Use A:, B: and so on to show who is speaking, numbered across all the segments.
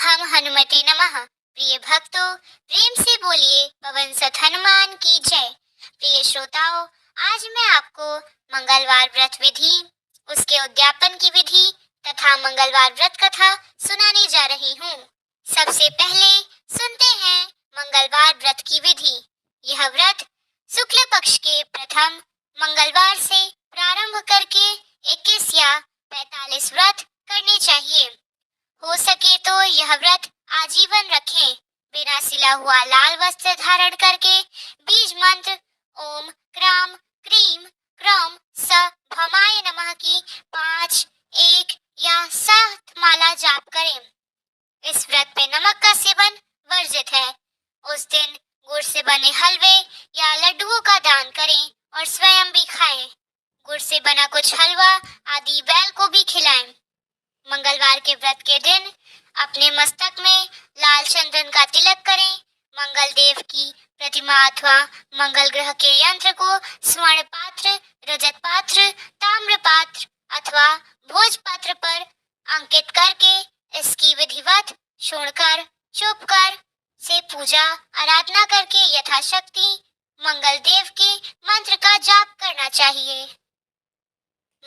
A: हम हनुमते नमः। प्रिय भक्तों, प्रेम से बोलिए पवन सत हनुमान की जय। प्रिय श्रोताओं, आज मैं आपको मंगलवार व्रत विधि, उसके उद्यापन की विधि तथा मंगलवार व्रत कथा सुनाने जा रही हूँ। सबसे पहले सुनते हैं मंगलवार व्रत की विधि। यह व्रत शुक्ल पक्ष के प्रथम मंगलवार से प्रारंभ करके 21 या 45 व्रत करने चाहिए। हो सके तो यह व्रत आजीवन रखें। बिना सिला हुआ लाल वस्त्र धारण करके बीज मंत्र ओम क्राम क्रीम क्रौम स भमाय नमः की 5, 1 या 7 माला जाप करें। इस व्रत में नमक का सेवन वर्जित है। उस दिन गुड़ से बने हलवे या लड्डुओं का दान करें और स्वयं भी खाएं। गुड़ से बना कुछ हलवा आदि बैल को भी खिलाएं। मंगलवार के व्रत के दिन अपने मस्तक में लाल चंदन का तिलक करें। मंगल देव की प्रतिमा अथवा मंगल ग्रह के यंत्र को स्वर्ण पात्र, रजत पात्र, ताम्र पात्र अथवा भोज पात्र पर अंकित करके इसकी विधिवत शोणकर चुपकर से पूजा आराधना करके यथाशक्ति मंगल देव के मंत्र का जाप करना चाहिए।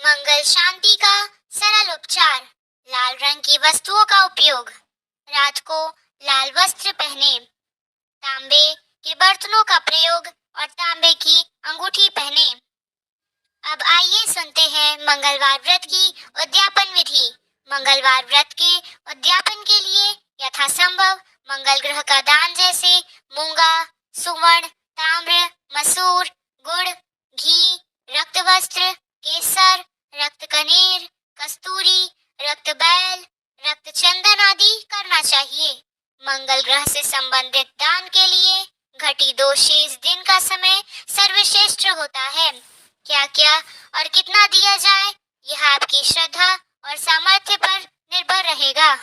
A: मंगल शांति का सरल उपचार। लाल रंग की वस्तुओं का उपयोग। रात को लाल वस्त्र पहने। तांबे के बर्तनों का प्रयोग और तांबे की अंगूठी पहने। अब आइए सुनते हैं मंगलवार व्रत की उद्यापन विधि। मंगलवार व्रत के उद्यापन के लिए यथासंभव मंगल ग्रह का दान जैसे मूंगा, सुवर्ण, ताम्र, मसूर, गुड़, घी, रक्त वस्त्र, केसर, रक्त कनेर, कस्तूरी, रक्त बैल, रक्त चंदन आदि करना चाहिए। मंगल ग्रह से संबंधित दान के लिए घटी 2 शेष दिन का समय सर्वश्रेष्ठ होता है। क्या क्या और कितना दिया जाए यह आपकी श्रद्धा और सामर्थ्य पर निर्भर रहेगा।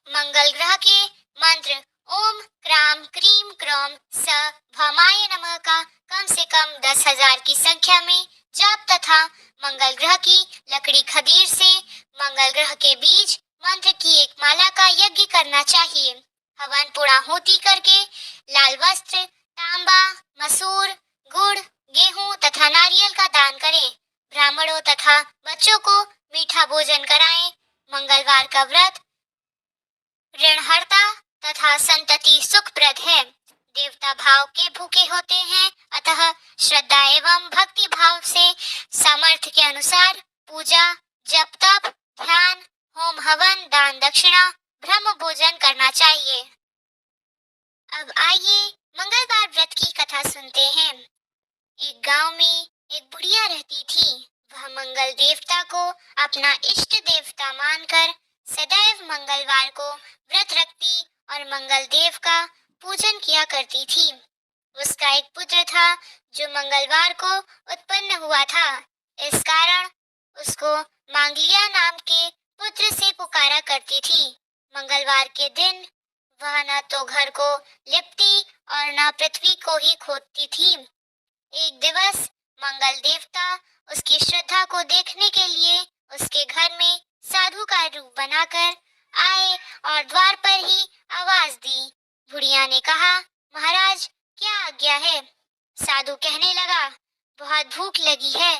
A: मंगल ग्रह के मंत्र ओम क्राम क्रीम क्रौम स भमाय नमः का कम से कम 10,000 की संख्या में जाप तथा मंगल ग्रह की लकड़ी खदीर से मंगल ग्रह के बीज मंत्र की एक माला का यज्ञ करना चाहिए। हवन पूर्णाहुति करके लाल वस्त्र, तांबा, मसूर, गुड़, गेहूं तथा नारियल का दान करें। ब्राह्मणों तथा बच्चों को मीठा भोजन कराएं। मंगलवार का व्रत ऋणहर्ता तथा संतति सुखप्रद है। देवता भाव के भूखे होते हैं, अतः श्रद्धा एवं भक्ति भाव से सामर्थ्य के अनुसार पूजा, जप तप, ध्यान, होम हवन, दान दक्षिणा, ब्रह्म भोजन करना चाहिए। अब आइए मंगलवार व्रत की कथा सुनते हैं। एक गांव में एक बुढ़िया रहती थी। वह मंगल देवता को अपना इष्ट देवता मानकर सदैव मंगलवार को व्रत रखती और मंगल देव का पूजन किया करती थी। उसका एक पुत्र था जो मंगलवार को उत्पन्न हुआ था। इस कारण उसको मांगलिया नाम के पुत्र से पुकारा करती थी। मंगलवार के दिन वह न तो घर को लिपती और न पृथ्वी को ही खोदती थी। एक दिवस मंगल देवता उसकी श्रद्धा को देखने के लिए उसके घर में साधु का रूप बनाकर आए और द्वार पर ही आवाज दी। बुढ़िया ने कहा, महाराज क्या आज्ञा है? साधु कहने लगा, बहुत भूख लगी है,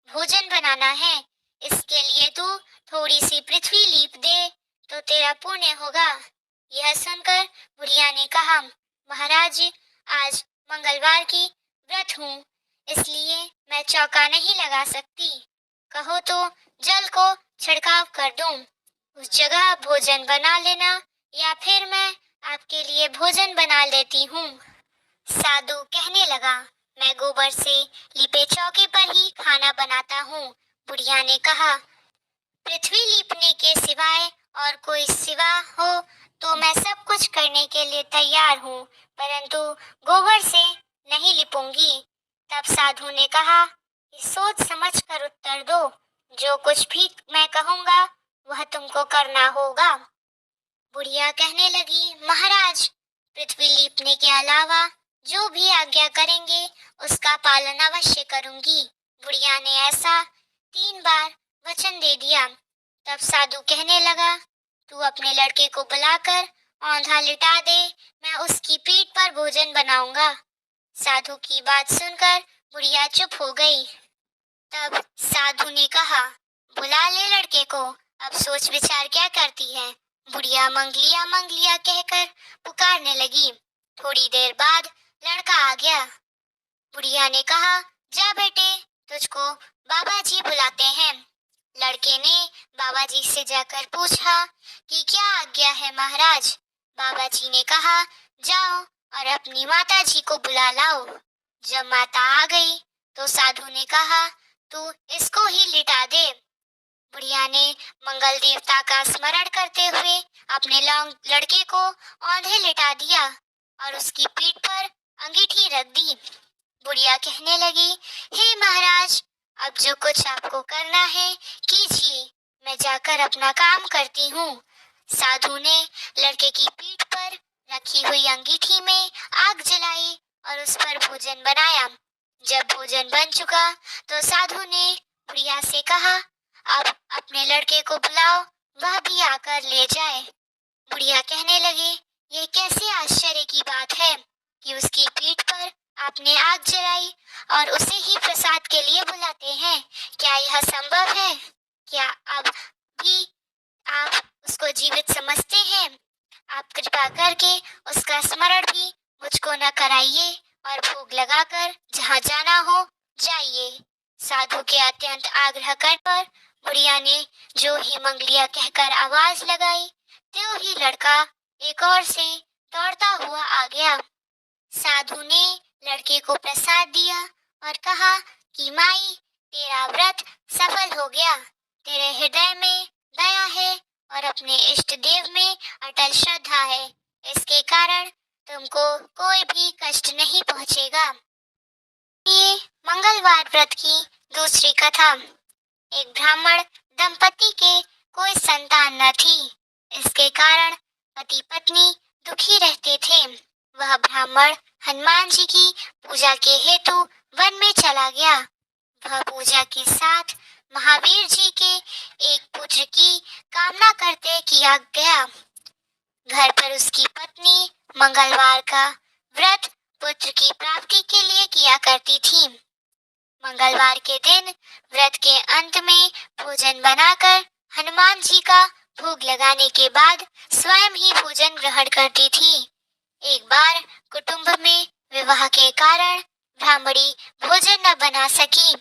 A: भोजन बनाना है। इसके लिए तू थोड़ी सी पृथ्वी लीप दे तो तेरा पुण्य होगा। यह सुनकर बुढ़िया ने कहा, महाराज आज मंगलवार की व्रत हूँ, इसलिए मैं चौका नहीं लगा सकती। कहो तो जल को छिड़काव कर दूं। उस जगह भोजन बना लेना या फिर मैं आपके लिए भोजन बना लेती हूँ। साधु कहने लगा, मैं गोबर से लिपे चौके पर ही खाना बनाता हूँ। बुढ़िया ने कहा, पृथ्वी लीपने के सिवाय और कोई सिवा हो तो मैं सब कुछ करने के लिए तैयार हूँ, परंतु गोबर से नहीं लिपूंगी। तब साधु ने कहा, सोच समझ कर उत्तर दो, जो कुछ भी मैं कहूँगा वह तुमको करना होगा। बुढ़िया कहने लगी, महाराज पृथ्वी लीपने के अलावा जो भी आज्ञा करेंगे उसका पालन अवश्य करूंगी। बुढ़िया ने ऐसा 3 बार वचन दे दिया। तब साधु कहने लगा, तू अपने लड़के को बुलाकर औंधा लिटा दे, मैं उसकी पीठ पर भोजन बनाऊंगा। साधु की बात सुनकर बुढ़िया चुप हो गई। तब साधु ने कहा, बुला ले लड़के को, अब सोच विचार क्या करती है। बुढ़िया मंगलिया कहकर पुकारने लगी। थोड़ी देर बाद लड़का आ गया। बुढ़िया ने कहा, जा बेटे, तुझको बाबा जी बुलाते हैं। लड़के ने बाबा जी से जाकर पूछा कि क्या आज्ञा है महाराज। बाबा जी ने कहा, जाओ और अपनी माता जी को बुला लाओ। जब माता आ गई तो साधु ने कहा, तू इसको ही लिटा दे। बुढ़िया ने मंगल देवता का स्मरण करते हुए अपने लड़के को औंधे लिटा दिया और उसकी पीठ पर अंगीठी रख दी। बुढ़िया कहने लगी, हे महाराज, अब जो कुछ आपको करना है कीजिए, मैं जाकर अपना काम करती हूँ। साधु ने लड़के की पीठ पर रखी हुई अंगीठी में आग जलाई और उस पर भोजन बनाया। जब भोजन बन चुका तो साधु ने बुढ़िया से कहा, अब अपने लड़के को बुलाओ, वह भी आकर ले जाए। बुढ़िया कहने लगी, ये कैसे आश्चर्य की बात है कि उसकी पीठ पर आपने आग जलाई और उसे ही प्रसाद के लिए बुलाते हैं। क्या यह संभव है? क्या अब भी आप उसको जीवित समझते हैं? आप कृपा करके उसका स्मरण भी मुझको न कराइए और भोग लगाकर जहाँ जाना हो जाइए। साधु के अत्यंत आग्रह कर पर बुढ़िया ने जो ही मंगलिया कहकर आवाज लगाई, त्यों ही लड़का एक ओर से दौड़ता हुआ आ गया। साधु ने लड़के को प्रसाद दिया और कहा कि माई, तेरा व्रत सफल हो गया। तेरे हृदय में दया है और अपने इष्ट देव में अटल श्रद्धा है। इसके कारण तुमको कोई भी कष्ट नहीं पहुंचेगा। ये मंगलवार व्रत की दूसरी कथा। एक ब्राह्मण दंपति के कोई संतान न थी। इसके कारण पति पत्नी दुखी रहते थे। वह ब्राह्मण हनुमान जी की पूजा के हेतु वन में चला गया। वह पूजा के साथ महावीर जी के एक पुत्र की कामना करते किया गया। घर पर उसकी पत्नी मंगलवार का व्रत पुत्र की प्राप्ति के लिए किया करती थी। मंगलवार के दिन व्रत के अंत में भोजन बनाकर हनुमान जी का भोग लगाने के बाद स्वयं ही भोजन ग्रहण करती थी। एक बार कुटुंब में विवाह के कारण ब्राह्मणी भोजन न बना सकी,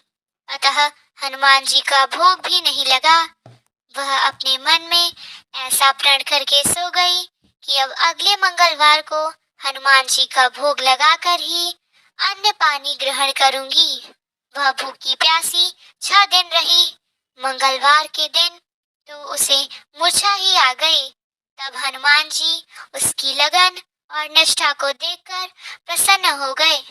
A: अतः हनुमान जी का भोग भी नहीं लगा। वह अपने मन में ऐसा प्रण करके सो गई कि अब अगले मंगलवार को हनुमान जी का भोग लगाकर ही अन्न पानी ग्रहण करूंगी। वह भूखी प्यासी 6 दिन रही। मंगलवार के दिन तो उसे मूर्छा ही आ गई। तब हनुमान जी उसकी लगन और निष्ठा को देखकर प्रसन्न हो गए।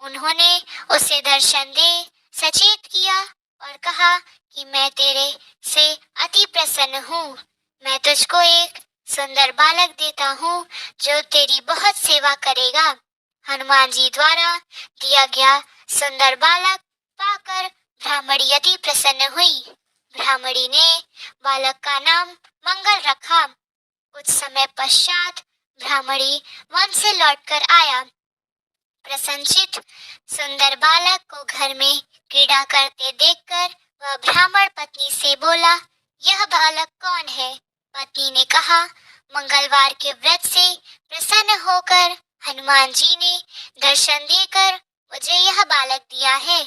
A: उन्होंने उसे दर्शन दे सचेत किया और कहा कि मैं तेरे से अति प्रसन्न हूँ। मैं तुझको एक सुंदर बालक देता हूँ जो तेरी बहुत सेवा करेगा। हनुमान जी द्वारा दिया गया सुंदर बालक पाकर ब्राह्मणी अति प्रसन्न हुई। ब्राह्मणी ने बालक का नाम मंगल रखा। कुछ समय पश्चात ब्राह्मणी वन से लौटकर आया। प्रसन्नचित्त सुंदर बालक को घर में क्रीड़ा करते देखकर वह ब्राह्मण पत्नी से बोला, यह बालक कौन है? पत्नी ने कहा, मंगलवार के व्रत से प्रसन्न होकर हनुमान जी ने दर्शन देकर मुझे यह बालक दिया है।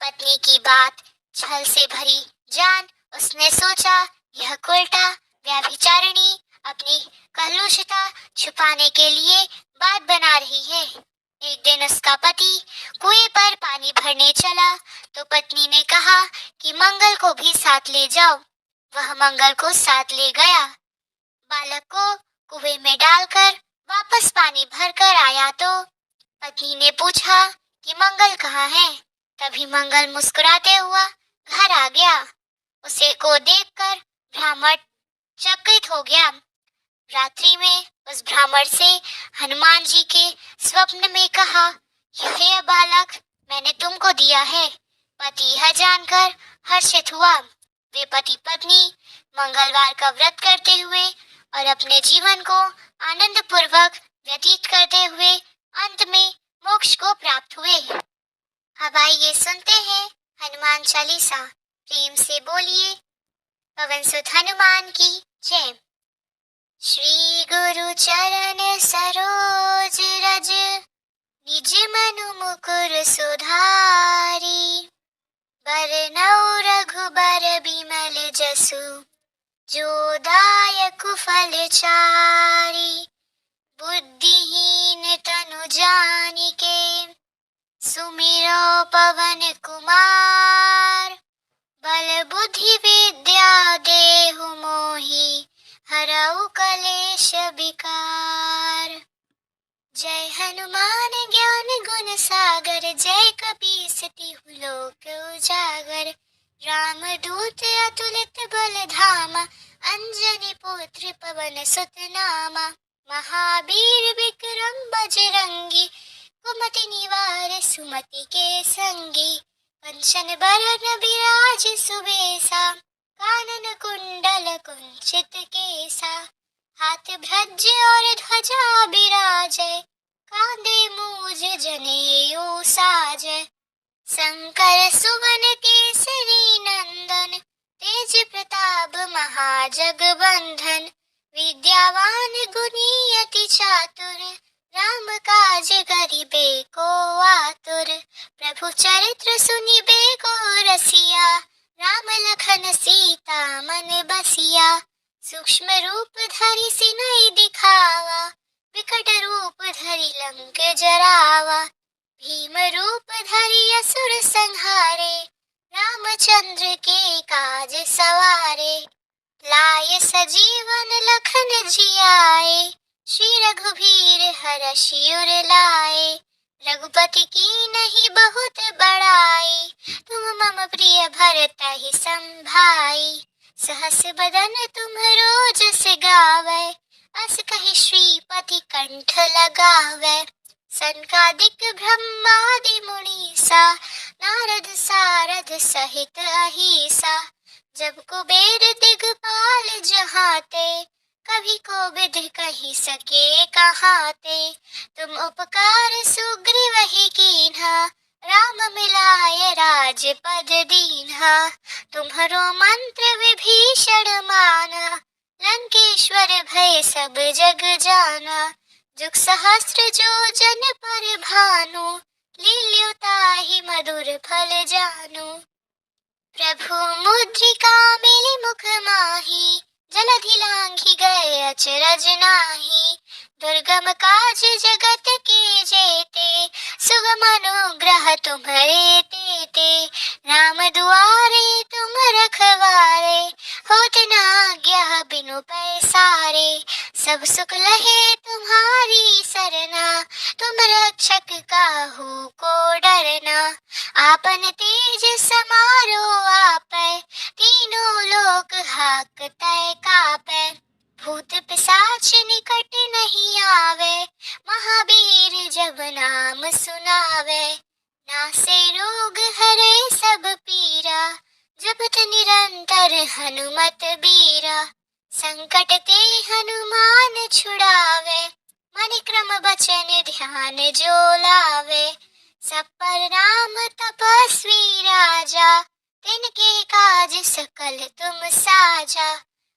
A: पत्नी की बात छल से भरी जान उसने सोचा, यह उल्टा व्यभिचारिणी अपनी कलुषता छुपाने के लिए बात बना रही है। एक दिन उसका पति कुएं पर पानी भरने चला तो पत्नी ने कहा कि मंगल को भी साथ ले जाओ। वह मंगल को साथ ले गया। बालक को कुएं में डालकर वापस पानी भरकर आया तो पत्नी ने पूछा कि मंगल कहाँ है? तभी मंगल मुस्कुराते हुआ घर आ गया। उसे को देखकर ब्राह्मण चकित हो गया। रात्रि में उस ब्राह्मण से हनुमान जी के स्वप्न में कहा, यह बालक मैंने तुमको दिया है। पति यह जानकर हर्षित हुआ। वे पति पत्नी मंगलवार का व्रत करते हुए और अपने जीवन को आनंद पूर्वक व्यतीत करते हुए अंत में मोक्ष को प्राप्त हुए। अब आइए सुनते हैं हनुमान चालीसा। प्रेम से बोलिए पवन सुत हनुमान की जय। श्री गुरु चरण सरोज रज निज मनु मुकुर सुधारी। बरनउँ रघुबर बिमल जसु जो दायक फल चारि। बुद्धिहीन तनु जानिके सुमिरो पवन कुमार। बल बुद्धि विद्या देहु मोहि हरऊ कलेश विकार। जय हनुमान ज्ञान गुण सागर जय कपीस तिहु लोक उजागर। रामदूत अतुलित बल धामा अंजनी पुत्र पवन सुत नामा। महावीर विक्रम बजरंगी कुमति निवार सुमति के संगी। कंचन बरन बिराज सुबेसा कानन कुंडल कुंचित केसा। हाथ भज्ज और ध्वजा बिराजै कांधे मूज जनेऊ साजै। शंकर सुवन केसरी नंदन तेज प्रताप महाजगबंधन। विद्यावान गुणी अति चातुर राम काज करिबे को आतुर। प्रभु चरित्र सुनिबे को रसिया राम लखन सीता मन बसिया। सूक्ष्म रूप धरि सिनहि दिखावा विकट रूप धरि लंक जरावा। भीम रूप धरि असुर संहारे रामचंद्र के काज सवारे। लाय सजीवन लखन जियाए श्री रघुवीर हरषि उर लाए। रघुपति कीन्ही बहुत बड़ाई तुम मम प्रिय भरतहि संभाई। सहस बदन तुम्हरो जस गावै अस कहि श्रीपति कंठ लगावै। सनकादिक ब्रह्मादि मुनीसा नारद सारद सहित अहिसा। जब कुबेर दिगपाल जहाते कभी कोविद कहि सके कहाते। तुम उपकार सुग्रीवहि कीन्हा राम मिलाय राजपद दीन्हा। तुम्हरो मंत्र विभीषण माना लंकेश्वर भय सब जग जाना। जुग सहस्त्र जो जन पर भानु लील्यो ताहि मधुर फल जानु। प्रभु मुद्रिका मिली मुख माही जलधि लांघि गए अचरज नाही। दुर्गम काज जगत के जेते सुगम अनुग्रह तुम्हरे तेते। राम दुआरे तुम रखवारे होत न आज्ञा बिनु पैसारे। सब सुख लहे तुम्हारी सरना तुम रक्षक काहू को डरना। आपन तेज समारो आपै तीनों लोक हाकतै कापै। भूत पिशाच निकट नहीं आवे महावीर जब नाम सुनावे। नासे रोग हरे सब पीरा जपत निरंतर हनुमत बीरा। संकट ते हनुमान छुड़ावे मन क्रम बचन ध्यान जो लावे। सब पर राम तपस्वी राजा तिनके काज सकल तुम साजा।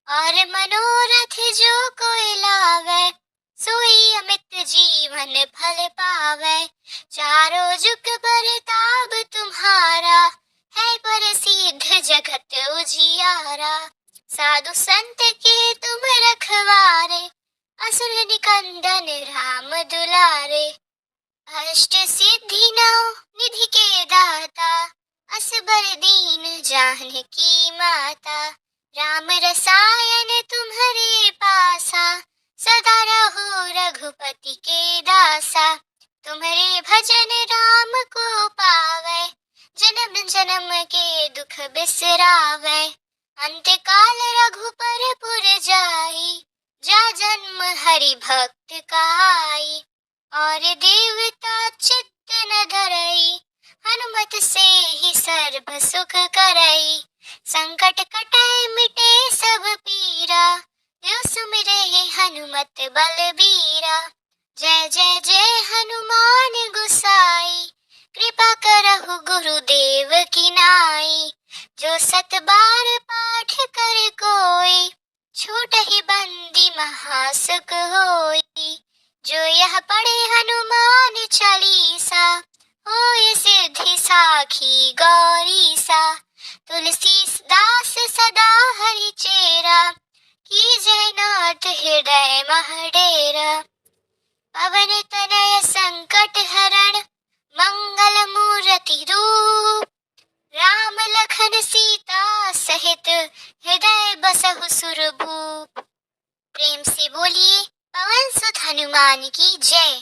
A: और मनोरथ जो कोई लावे सोई अमित जीवन फल पावे। चारों जुग परताप तुम्हारा है प्रसिद्ध जगत उजियारा। साधु संत के तुम रखवारे असुर निकंदन राम दुलारे। अष्ट सिद्धि नौ निधि के दाता असबर दीन जानकी माता। राम रसायन तुम्हारे पासा सदा रहो रघुपति के दासा। तुम्हारे भजन राम को पावे जन्म जन्म के दुख बिसरावे। अंत काल रघुपर पुर जाई जा जन्म हरि भक्त कहाई। और देवता चित्त न धरई हनुमत से ही सर्व सुख करई। संकट कटै मिटे सब पीरा यो सुमिरे हनुमत बलबीरा। जय जय जय हनुमान गोसाई, कृपा करहु गुरुदेव की नाई। जो सत बार पाठ कर कोई, छूटहि बंदी महासुख होई। जो यह पढ़े हनुमान चालीसा, होय सिद्धि साखी गौरीसा। तुलसीदास सदा हरि चेरा, की जयनाथ हृदय महडेरा। पवन तनय संकट हरण, मंगल मूर्ति रूप। राम लखन सीता सहित, हृदय बसहु सुरभूप। प्रेम से बोलिए पवन सुत हनुमान की जय।